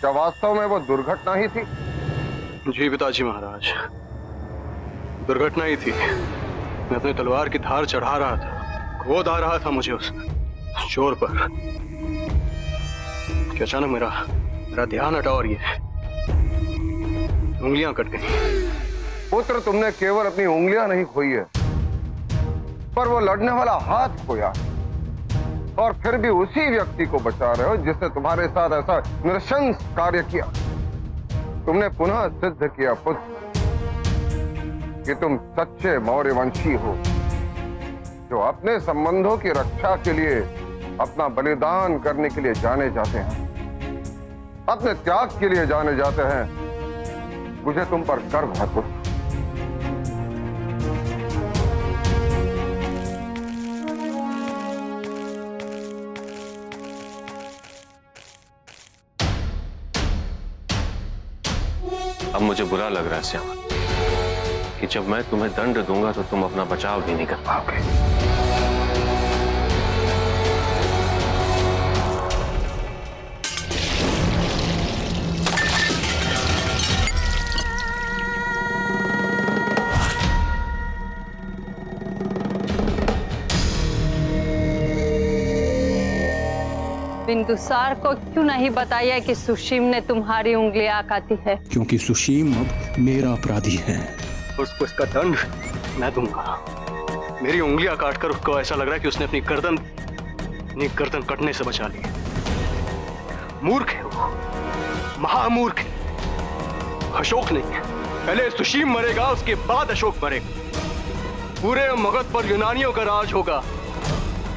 क्या वास्तव में वो दुर्घटना ही थी? जी पिताजी महाराज, दुर्घटना ही थी। मैं अपनी तलवार की धार चढ़ा रहा था, क्रोध आ रहा था मुझे उस चोर पर कि अचानक मेरा ध्यान हटा और ये उंगलियां कट गई। पुत्र, तुमने केवल अपनी उंगलियां नहीं खोई है, पर वो लड़ने वाला हाथ खोया, और फिर भी उसी व्यक्ति को बचा रहे हो जिसने तुम्हारे साथ ऐसा नृशंस कार्य किया। तुमने पुनः सिद्ध किया पुत्र कि तुम सच्चे मौर्य वंशी हो, जो अपने संबंधों की रक्षा के लिए अपना बलिदान करने के लिए जाने जाते हैं, अपने त्याग के लिए जाने जाते हैं। मुझे तुम पर गर्व है पुत्र। अब मुझे बुरा लग रहा है श्यामा कि जब मैं तुम्हें दंड दूंगा तो तुम अपना बचाव भी नहीं कर पाओगे। बिंदुसार को क्यों नहीं बताया कि सुशीम ने तुम्हारी उंगलियां काटी है? क्योंकि सुशीम अब मेरा अपराधी है। उसको इसका दंड मैं दूंगा। मेरी उंगलियां काटकर उसको ऐसा लग रहा है कि उसने अपनी गर्दन कटने से बचा ली। मूर्ख है वो, महामूर्ख है। अशोक नहीं, पहले सुशीम मरेगा, उसके बाद अशोक मरेगा। पूरे मगध पर यूनानियों का राज होगा,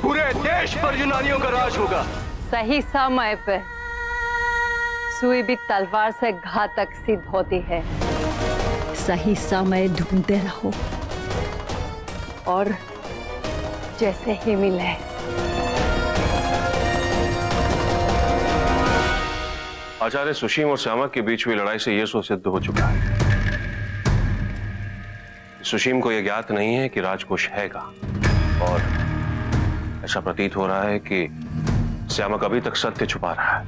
पूरे देश पर यूनानियों का राज होगा। सही समय पे सुई भी तलवार से घातक सिद्ध होती है। सही समय ढूंढते रहो और जैसे ही मिले। आचार्य, सुशीम और श्यामा के बीच हुई लड़ाई से यह सो सिद्ध हो चुका है। सुशीम को यह ज्ञात नहीं है कि राजकोष हैगा, और ऐसा प्रतीत हो रहा है कि श्यामा कभी तक सत्य छुपा रहा है।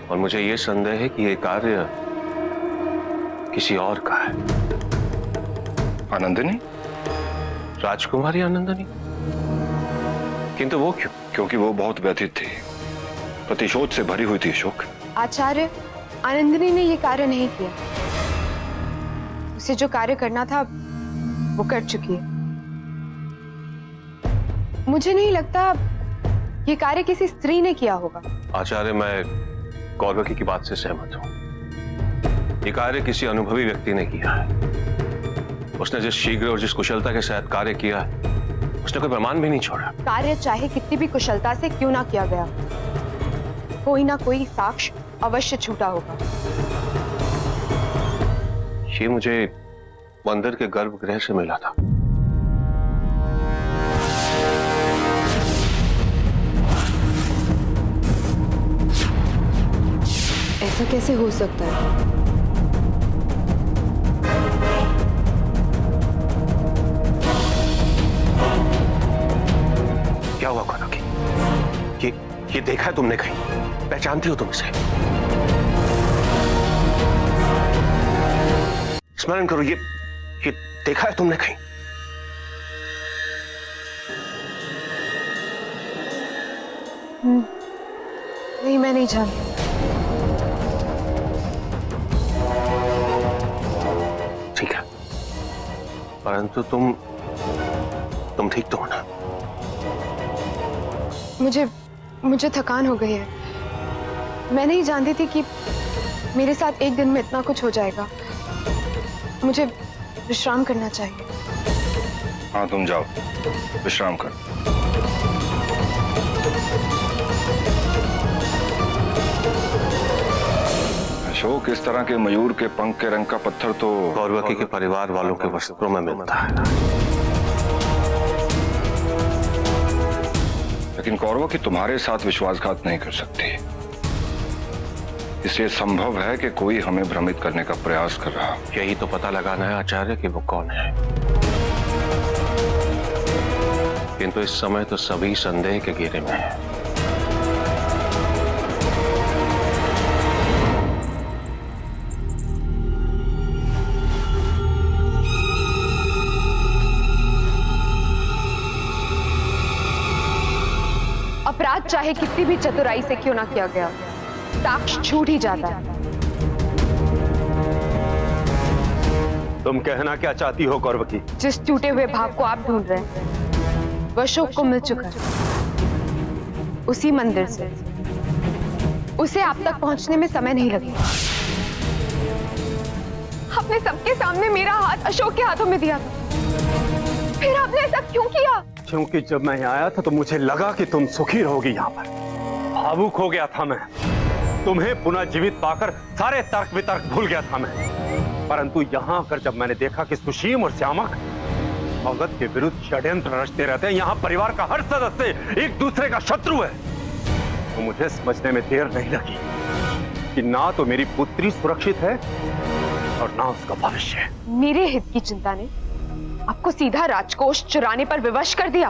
और मुझे यह संदेह है कि यह कार्य किसी और का है। आनंदिनी? राजकुमारी आनंदिनी? किंतु वो क्यों? क्योंकि वो बहुत व्यथित थी, प्रतिशोध से भरी हुई थी अशोक। आचार्य, आनंदिनी ने ये कार्य नहीं किया। उसे जो कार्य करना था वो कर चुकी है। मुझे नहीं लगता ये कार्य किसी स्त्री ने किया होगा। आचार्य, मैं कौरवकी की बात से सहमत हूं। ये कार्य किसी अनुभवी व्यक्ति ने किया है। उसने जिस शीघ्र और जिस कुशलता के साथ कार्य किया है, उसने कोई प्रमाण भी नहीं छोड़ा। कार्य चाहे कितनी भी कुशलता से क्यों ना किया गया, कोई ना कोई साक्ष्य अवश्य छूटा होगा। ये मुझे मंदिर के गर्भगृह से मिला था। ऐसा कैसे हो सकता है? क्या हुआ कौरवकी? ये देखा है तुमने कहीं? पहचानती हो तुम इसे? स्मरण करो, ये देखा है तुमने कहीं? नहीं, मैं नहीं जानती। ठीक है, परंतु तुम ठीक तो हो ना? मुझे थकान हो गई है। मैं नहीं जानती थी कि मेरे साथ एक दिन में इतना कुछ हो जाएगा। मुझे विश्राम करना चाहिए। हाँ, तुम जाओ, विश्राम कर। अशोक, इस तरह के मयूर के पंख के रंग का पत्थर तो कौरवकी के परिवार वालों के वस्त्रों में मिलता है। लेकिन कौरवकी तुम्हारे साथ विश्वासघात नहीं कर सकती। इसलिए संभव है कि कोई हमें भ्रमित करने का प्रयास कर रहा। यही तो पता लगाना है आचार्य कि वो कौन है। किंतु इस समय तो सभी संदेह के घेरे में है। अपराध चाहे कितनी भी चतुराई से क्यों ना किया गया, साक्ष्य छूट ही जाता है। तुम कहना क्या चाहती हो कौरवकी? जिस टूटे हुए भाव को आप ढूंढ रहे हैं वह अशोक को मिल चुका है, उसी मंदिर से। उसे आप तक पहुंचने में समय नहीं लगेगा। आपने सबके सामने मेरा हाथ अशोक के हाथों में दिया था, फिर आपने ऐसा क्यों किया? क्योंकि जब मैं यहाँ आया था तो मुझे लगा कि तुम सुखी रहोगी यहाँ पर। भावुक हो गया था मैं, तुम्हें पुनः जीवित पाकर सारे तर्क वितर्क भूल गया था मैं। परंतु यहाँ आकर जब मैंने देखा कि सुशीम और श्यामक मगध के विरुद्ध षड्यंत्र रचते रहते हैं, यहाँ परिवार का हर सदस्य एक दूसरे का शत्रु है, तो मुझे समझने में देर नहीं लगी कि ना तो मेरी पुत्री सुरक्षित है और ना उसका भविष्य। मेरे हित की चिंता ने आपको सीधा राजकोष चुराने पर विवश कर दिया।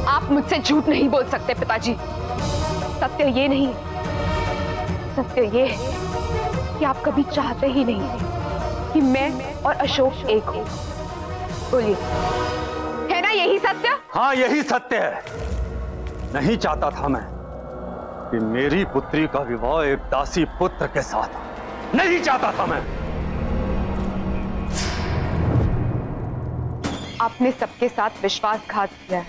आप मुझसे झूठ नहीं बोल सकते पिताजी। सत्य ये नहीं, सत्य ये है कि आप कभी चाहते ही नहीं थे कि मैं और अशोक एक हो। बोलिए, है ना यही सत्य? हाँ, यही सत्य है। नहीं चाहता था मैं कि मेरी पुत्री का विवाह एक दासी पुत्र के साथ हो। नहीं चाहता था मैं। आपने सबके साथ विश्वासघात किया है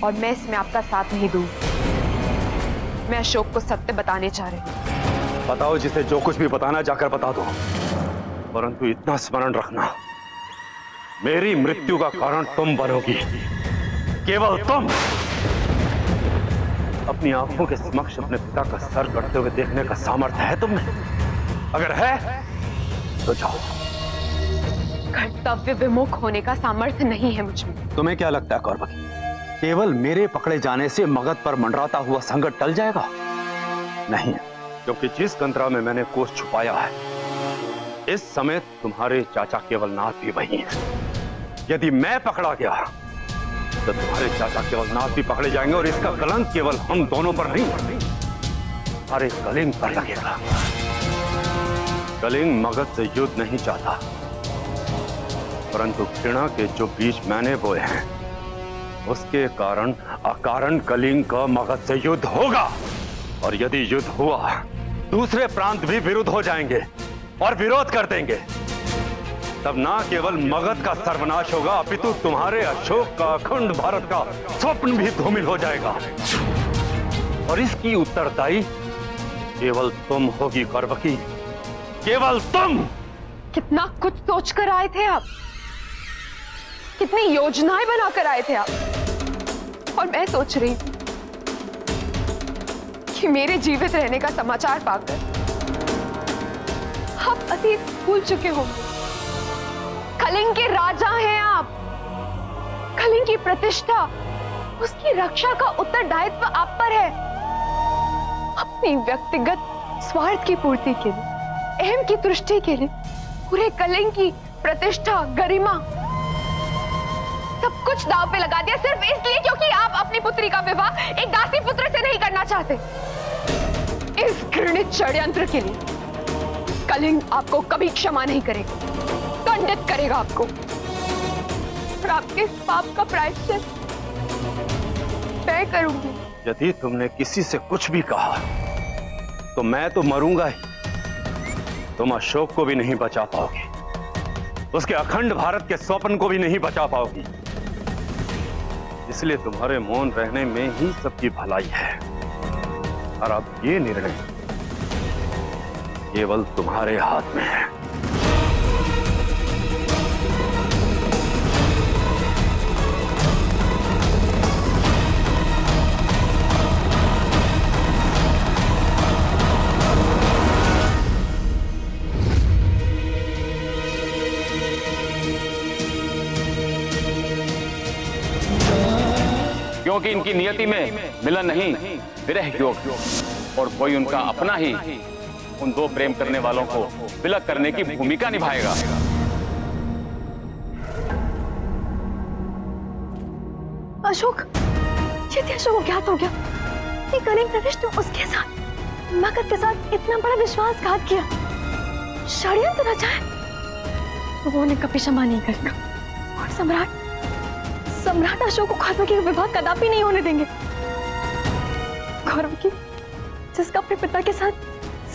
और मैं इसमें आपका साथ नहीं दूं। मैं अशोक को सत्य बताने चाह रही हूं। बताओ, जिसे जो कुछ भी बताना जाकर बता दो, परंतु इतना स्मरण रखना, मेरी मृत्यु का कारण तुम बनोगी, केवल तुम। अपनी आंखों के समक्ष अपने पिता का सर कटते हुए देखने का सामर्थ्य है तुम में? अगर है तो जाओ। कर्तव्य विमुख होने का सामर्थ्य नहीं है मुझ में। तुम्हें क्या लगता है कौरवकी, केवल मेरे पकड़े जाने से मगध पर मंडराता हुआ संकट टल जाएगा? नहीं, क्योंकि जिस कंतरा में मैंने कोष छुपाया है, इस समय तुम्हारे चाचा केवलनाथ भी वही हैं। यदि मैं पकड़ा गया तो तुम्हारे चाचा केवलनाथ भी पकड़े जाएंगे और इसका कलंक केवल हम दोनों पर नहीं, हमारे कलिंग पर लगेगा। कलिंग मगध से युद्ध नहीं चाहता, परंतु घृणा के जो बीज मैंने बोए हैं, उसके कारण अकारण कलिंग का मगध से युद्ध होगा। और यदि युद्ध हुआ, दूसरे प्रांत भी विरुद्ध हो जाएंगे और विरोध कर देंगे। तब ना केवल मगध का सर्वनाश होगा, अपितु तुम्हारे अशोक का अखंड भारत का स्वप्न भी धूमिल हो जाएगा। और इसकी उत्तरदायी केवल तुम होगी कौरवकी, केवल तुम। कितना कुछ सोच कर आए थे आप, कितनी योजनाएं बनाकर आए थे आप, और मैं सोच रही थी कि मेरे जीवित रहने का समाचार पाकर आप अतीत भूल चुके होंगे। कलिंग के राजा हैं आप। कलिंग की प्रतिष्ठा, उसकी रक्षा का उत्तरदायित्व आप पर है। अपनी व्यक्तिगत स्वार्थ की पूर्ति के लिए, अहम की तुष्टि के लिए पूरे कलिंग की प्रतिष्ठा, गरिमा, सब कुछ दांव पे लगा दिया, सिर्फ इसलिए क्योंकि आप अपनी पुत्री का विवाह एक दासी पुत्र से नहीं करना चाहते। इस घृणित षड्यंत्र के लिए कलिंग आपको कभी क्षमा नहीं करेगा, दंडित करेगा आपको, और आपके इस पाप का प्रायश्चित मैं करूंगी। यदि तुमने किसी से कुछ भी कहा तो मैं तो मरूंगा ही। तुम अशोक को भी नहीं बचा पाओगी, उसके अखंड भारत के स्वप्न को भी नहीं बचा पाओगी। इसलिए तुम्हारे मौन रहने में ही सबकी भलाई है। और अब ये निर्णय केवल तुम्हारे हाथ में है। क्योंकि इनकी नियति में मिलन नहीं, विरह योग, और कोई उनका अपना ही उन दो प्रेम करने वालों को विलग करने की भूमिका निभाएगा। अशोक, यदि अशोक को ज्ञात हो गया कि कलिंग प्रविष्ट उसके साथ मगध के साथ इतना बड़ा विश्वासघात किया, षड्यंत्र रचा है, तो वो उन्हें कभी क्षमा नहीं करेगा। और सम्राट सम्राट अशोक को गौरव के विवाह कदापि नहीं होने देंगे। गौरव की जिसका अपने पिता के साथ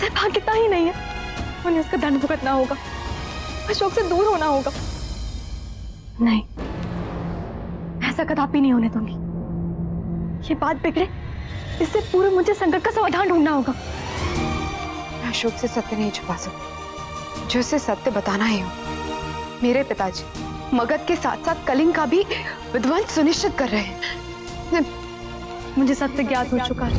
सहभागिता ही नहीं है, उन्हें उसका दंड भुगतना होगा, अशोक से दूर होना होगा। नहीं, ऐसा कदापि नहीं होने दूंगी। ये बात बिगड़े इससे पूर्व मुझे संकट का समाधान ढूंढना होगा। मैं अशोक से सत्य नहीं छुपा सकती, जो उसे सत्य बताना ही हो। मेरे पिताजी मगध के साथ साथ कलिंग का भी विध्वंस सुनिश्चित कर रहे हैं। मुझे सत्य ज्ञात हो चुका है।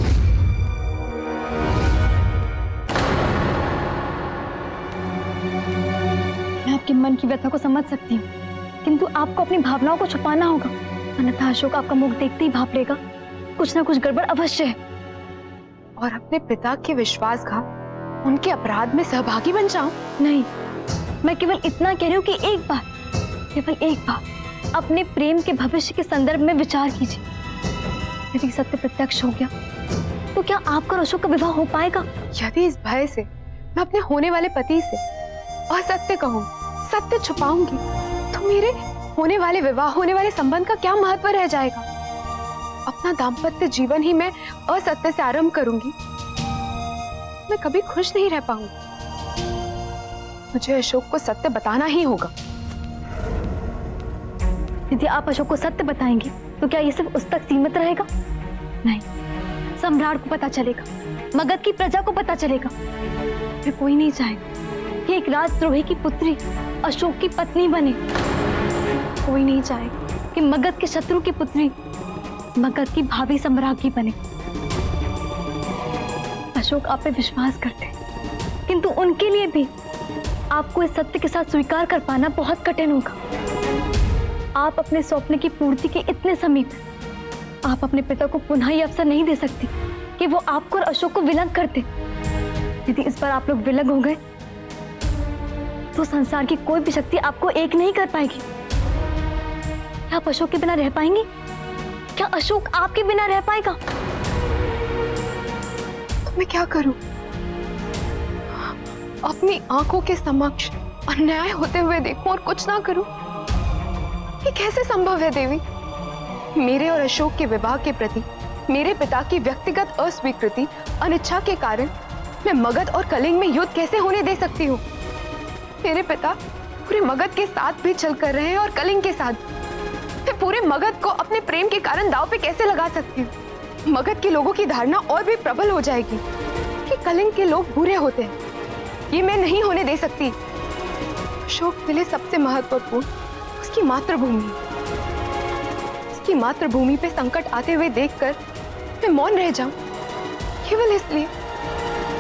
मैं आपके मन की व्यथा को समझ सकती हूँ, किंतु आपको अपनी भावनाओं को छुपाना होगा, अन्यथा अशोक आपका मुख देखते ही भाप लेगा कुछ ना कुछ गड़बड़ अवश्य है। और अपने पिता के विश्वासघात, उनके अपराध में सहभागी बन जाऊं? नहीं, मैं केवल इतना कह रही हूँ कि एक बार, केवल एक बार अपने प्रेम के भविष्य के संदर्भ में विचार कीजिए। यदि सत्य प्रत्यक्ष हो गया तो क्या आपका और अशोक का विवाह हो पाएगा? यदि इस भय से मैं अपने होने वाले पति से असत्य कहूँ, सत्य छुपाऊंगी, तो मेरे होने वाले विवाह, होने वाले संबंध का क्या महत्व रह जाएगा? अपना दाम्पत्य जीवन ही मैं असत्य से आरंभ करूंगी, मैं कभी खुश नहीं रह पाऊंगी। मुझे अशोक को सत्य बताना ही होगा। यदि आप अशोक को सत्य बताएंगे तो क्या ये सिर्फ उस तक सीमित रहेगा? नहीं, सम्राट को पता चलेगा, मगध की प्रजा को पता चलेगा। फिर कोई नहीं चाहेगा कि एक राजद्रोही की पुत्री अशोक की पत्नी बने। कोई नहीं चाहेगा कि मगध के शत्रु की पुत्री मगध की भावी सम्राज्ञी बने। अशोक आप पे विश्वास करते हैं, किंतु उनके लिए भी आपको इस सत्य के साथ स्वीकार कर पाना बहुत कठिन होगा। आप अपने सपने की पूर्ति के इतने समीप हैं। आप अपने पिता को पुनः ये अवसर नहीं दे सकती कि वो आपको और अशोक को विलग करते। यदि इस बार आप लोग विलग हो गए तो संसार की कोई भी शक्ति आपको एक नहीं कर पाएगी। क्या आप अशोक के बिना रह पाएंगी? क्या अशोक आपके बिना रह पाएगा? तो मैं क्या करूं? अपनी आंखों के समक्ष अन्याय होते हुए देखूं और कुछ ना करूं? ये कैसे संभव है देवी? मेरे और अशोक के विवाह के प्रति मेरे पिता की व्यक्तिगत अस्वीकृति, अनिच्छा के कारण मैं मगध और कलिंग में युद्ध कैसे होने दे सकती हूँ? मेरे पिता पूरे मगध के साथ भी छल कर रहे हैं और कलिंग के साथ। मैं पूरे मगध को अपने प्रेम के कारण दांव पे कैसे लगा सकती हूँ? मगध के लोगों की धारणा और भी प्रबल हो जाएगी कि कलिंग के लोग बुरे होते हैं। ये मैं नहीं होने दे सकती। अशोक के लिए सबसे महत्वपूर्ण उसकी मातृभूमि। उसकी मातृभूमि पे संकट आते हुए देखकर मैं मौन रह जाऊं, केवल इसलिए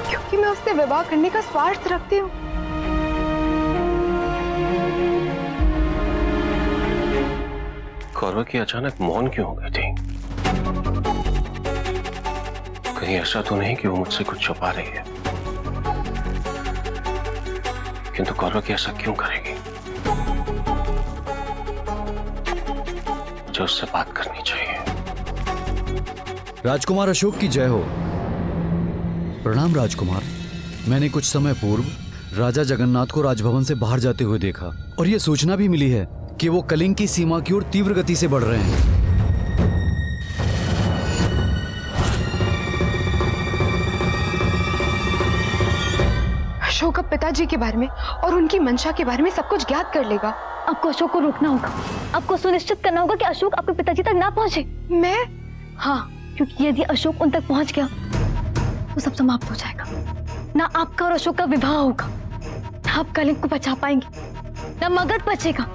क्योंकि मैं उससे विवाह करने का स्वार्थ रखती हूँ। कौरव की अचानक मौन क्यों हो गई थी? कहीं ऐसा तो नहीं कि वो मुझसे कुछ छुपा रही है? किंतु कौरव की ऐसा क्यों करेगी? मुझे उससे बात करनी चाहिए। राजकुमार अशोक की जय हो। प्रणाम राजकुमार। मैंने कुछ समय पूर्व राजा जगन्नाथ को राजभवन से बाहर जाते हुए देखा और यह सूचना भी मिली है कि वो कलिंग की सीमा की ओर तीव्र गति से बढ़ रहे हैं। अशोक अब पिताजी के बारे में और उनकी मंशा के बारे में सब कुछ ज्ञात कर लेगा। आपको अशोक को रोकना होगा। आपको सुनिश्चित करना होगा कि अशोक आपके पिताजी तक ना पहुंचे। मैं? हाँ, क्योंकि यदि अशोक उन तक पहुंच गया तो सब समाप्त हो जाएगा। ना आपका और अशोक का विवाह होगा, ना आप कलिंग को बचा पाएंगे, ना मगध बचेगा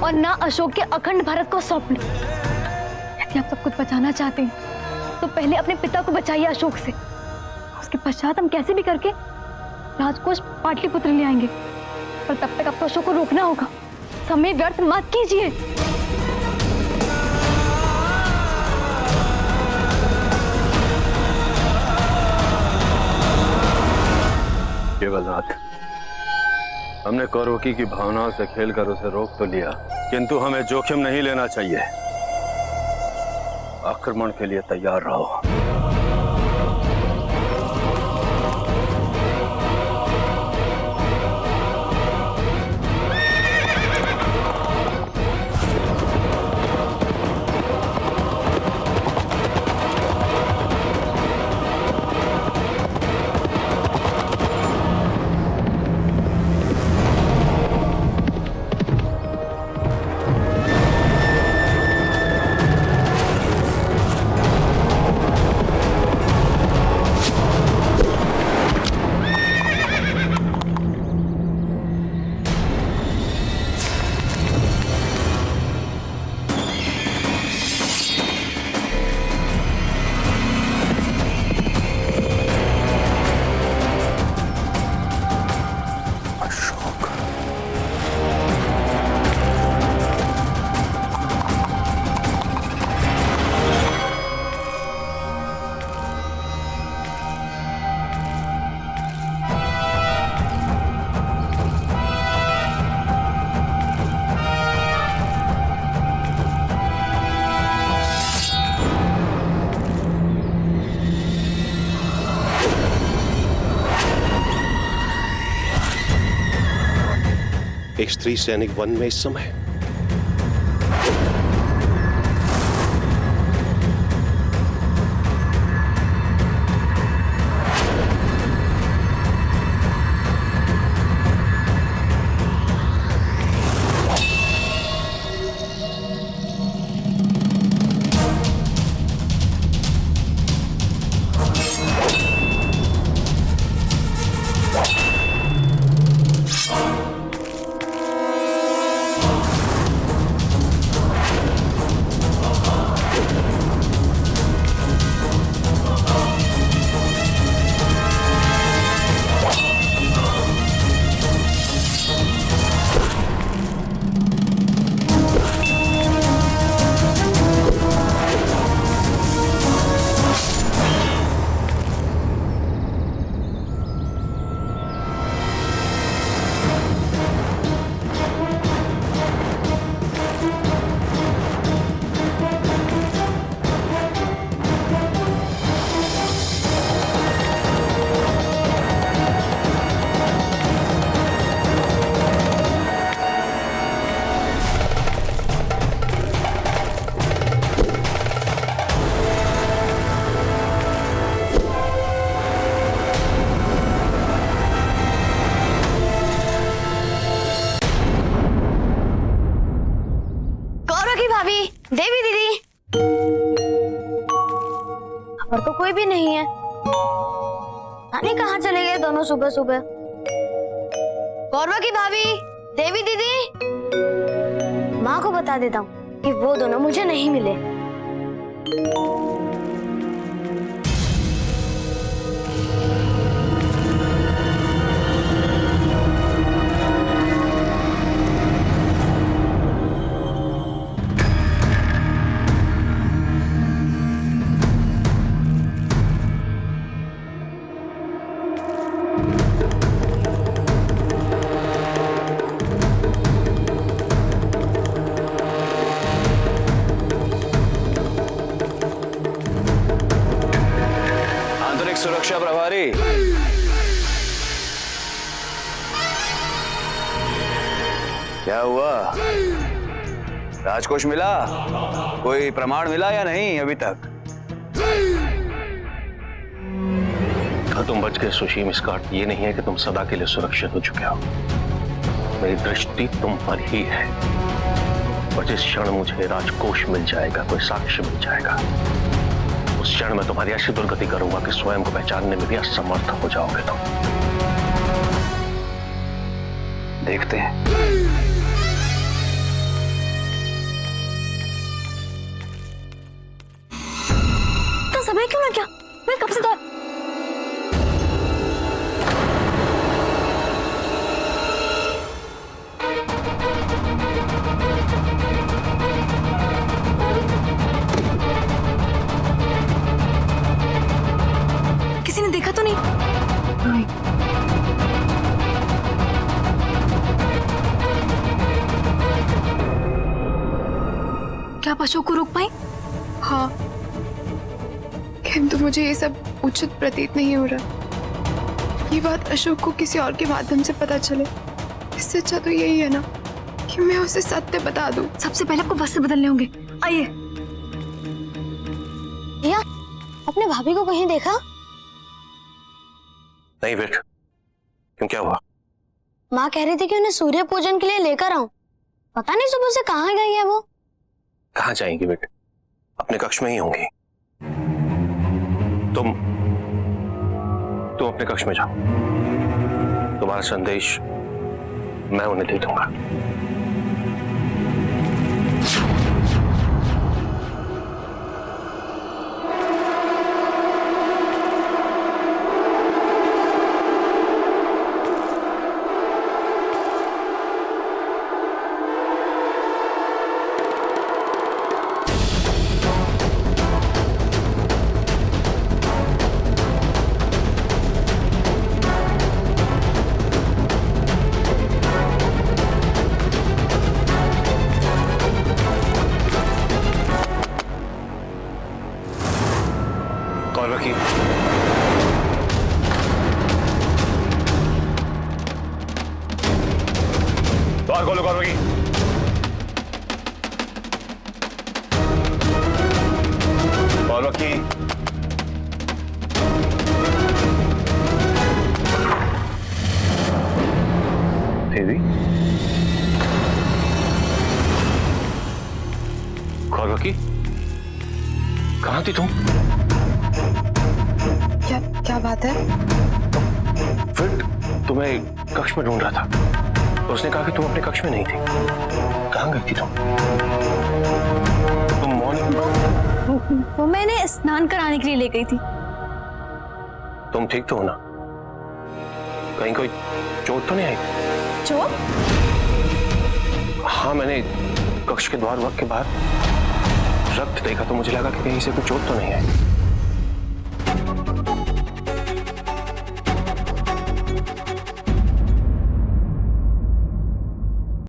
और ना अशोक के अखंड भारत को सौंपना। यदि आप सब कुछ बचाना चाहते हैं तो पहले अपने पिता को बचाइए अशोक से। उसके पश्चात हम कैसे भी करके राजकोष पाटलिपुत्र ले आएंगे, पर तब तक आपको अशोक को रोकना होगा। समय व्यर्थ मत कीजिए। केवलनाथ, हमने कौरवकी की भावनाओं से खेलकर उसे रोक तो लिया, किंतु हमें जोखिम नहीं लेना चाहिए। आक्रमण के लिए तैयार रहो। एक स्त्री सैनिक वन में इस समय? भाभी, देवी दीदी, और तो कोई भी नहीं है। नानी कहाँ चले गए दोनों सुबह सुबह? गौरवा की भाभी, देवी दीदी, माँ को बता देता हूँ कि वो दोनों मुझे नहीं मिले। सुरक्षा प्रभारी, क्या हुआ? राजकोष मिला? कोई प्रमाण मिला या नहीं अभी तक? तुम बच गए सुशीम, इसका अर्थ ये नहीं है कि तुम सदा के लिए सुरक्षित हो चुके हो। मेरी दृष्टि तुम पर ही है, और जिस क्षण मुझे राजकोष मिल जाएगा, कोई साक्ष्य मिल जाएगा, उस क्षण में तुम्हारी ऐसी दुर्गति करूंगा कि स्वयं को पहचानने में भी असमर्थ हो जाओगे तुम। देखते हैं। तो समय क्यों ना क्या? मैं कब से तो किसी ने देखा तो नहीं? नहीं। क्या आप अशोक को रोक पाए? हाँ, किंतु मुझे ये सब उचित प्रतीत नहीं हो रहा। ये बात अशोक को किसी और के माध्यम से पता चले, इससे अच्छा तो यही है ना कि मैं उसे सत्य बता दूं। सबसे पहले आपको वस्त्र बदलने होंगे। आइए। भैया, अपने भाभी को कहीं देखा? नहीं बेट, क्यों, क्या हुआ? माँ कह रही थी कि उन्हें सूर्य पूजन के लिए लेकर आऊं। पता नहीं सुबह से कहाँ गई है वो। कहाँ जाएंगी बेटे? अपने कक्ष में ही होंगी। तुम अपने कक्ष में जाओ, तुम्हारा संदेश मैं उन्हें दे दूंगा। कौलकी, देवी, कौलकी, कहाँ थी तुम? क्या बात है? फिर तुम्हें कक्ष में ढूंढ रहा था, उसने कहा कि तुम अपने कक्ष में नहीं थी। कहाँ गई थी तुम मॉर्निंग? वो मैंने स्नान कराने के लिए ले गई थी। तुम ठीक तो हो ना? कहीं कोई चोट तो नहीं आई? चोट? हाँ, मैंने कक्ष के द्वार के बाहर रक्त देखा तो मुझे लगा कि कहीं से कोई चोट तो नहीं आई।